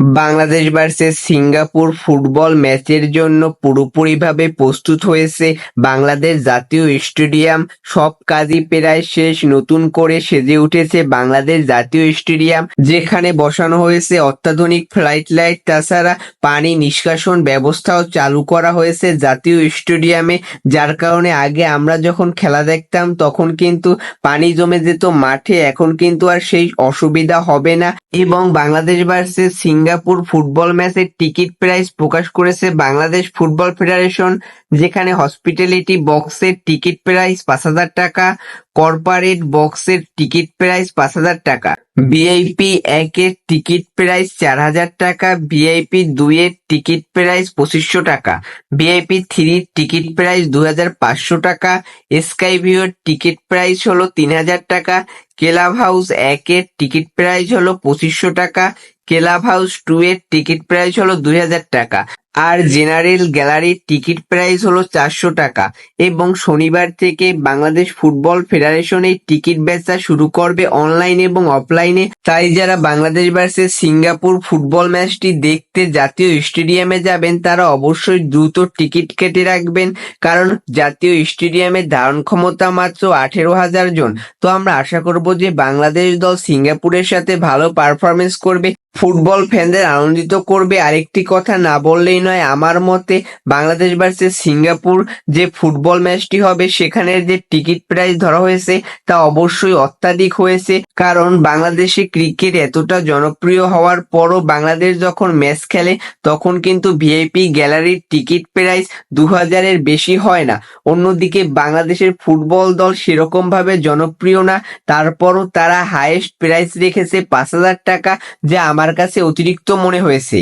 Bangladesh versus Singapore football ম্যাচের জন্য পুরোপুরিভাবে প্রস্তুত হয়েছে বাংলাদেশ জাতীয় স্টেডিয়াম। সব কাজই প্রায় শেষ। নতুন করে সেজে উঠেছে বাংলাদেশ জাতীয় স্টেডিয়াম, যেখানে বসানো হয়েছে অত্যাধুনিক ফ্লাইট লাইট। তাছাড়া পানি নিষ্কাশন ব্যবস্থাও চালু করা হয়েছে জাতীয় স্টেডিয়ামে, যার কারণে আগে আমরা যখন খেলা দেখতাম তখন কিন্তু পানি জমে যেত মাঠে। এখন কিন্তু আর সেই অসুবিধা হবে না। এবং বাংলাদেশ ভার্সেস সিঙ্গাপুর ফুটবল ম্যাচের টিকিট প্রাইস প্রকাশ করেছে বাংলাদেশ ফুটবল ফেডারেশন, যেখানে হসপিটালিটি বক্সের টিকিট প্রাইস 5,000 টাকা, কর্পোরেট বক্সের টিকিট প্রাইস 5,000 টাকা, ভিআইপি 1-এর টিকিট প্রাইস 4,000 টাকা, ভিআইপি 2-এর টিকিট প্রাইস 2,500 টাকা, ভিআইপি 3-এর টিকিট প্রাইস 2,500 টাকা, স্কাই ভিউয়ের টিকিট প্রাইস হলো 3,000 টাকা, ক্লাব হাউস 1-এর টিকিট প্রাইস হলো 2,500 টাকা, ক্লাব হাউস 2-এর টিকিট প্রাইস হলো 2,000 টাকা, আর জেনারেল গ্যালারির টিকিট প্রাইস হলো 400 টাকা। এবং শনিবার থেকে বাংলাদেশ ফুটবল ফেডারেশন এই টিকিট বেচা শুরু করবে অনলাইন এবং অফলাইনে। তাই যারা বাংলাদেশ ভার্সেস সিঙ্গাপুর ফুটবল ম্যাচটি দেখতে জাতীয় স্টেডিয়ামে যাবেন তারা অবশ্যই দ্রুত টিকিট কেটে রাখবেন, কারণ জাতীয় স্টেডিয়ামের ধারণ ক্ষমতা মাত্র 18,000 জন। তো আমরা আশা করব যে বাংলাদেশ দল সিঙ্গাপুরের সাথে ভালো পারফরমেন্স করবে, ফুটবল ফ্যানদের আনন্দিত করবে। আরেকটি কথা না বললেই নয়, আমার মতে বাংলাদেশ ভার্সেস সিঙ্গাপুর যে ফুটবল ম্যাচটি হবে সেখানের যে টিকিট প্রাইস ধরা হয়েছে তা অবশ্যই অত্যাধিক হয়েছে, কারণ বাংলাদেশে ক্রিকেট এতটা জনপ্রিয় হওয়ার পরও বাংলাদেশ যখন ম্যাচ খেলে তখন কিন্তু ভিআইপি গ্যালারির টিকিট প্রাইস 2,000-এর বেশি হয় না। অন্যদিকে বাংলাদেশের ফুটবল দল সেরকম ভাবে জনপ্রিয় না, তারপরও তারা হাইয়েস্ট প্রাইস রেখেছে 5,000 টাকা, যা আমার কাছে অতিরিক্ত মনে হয়েছে।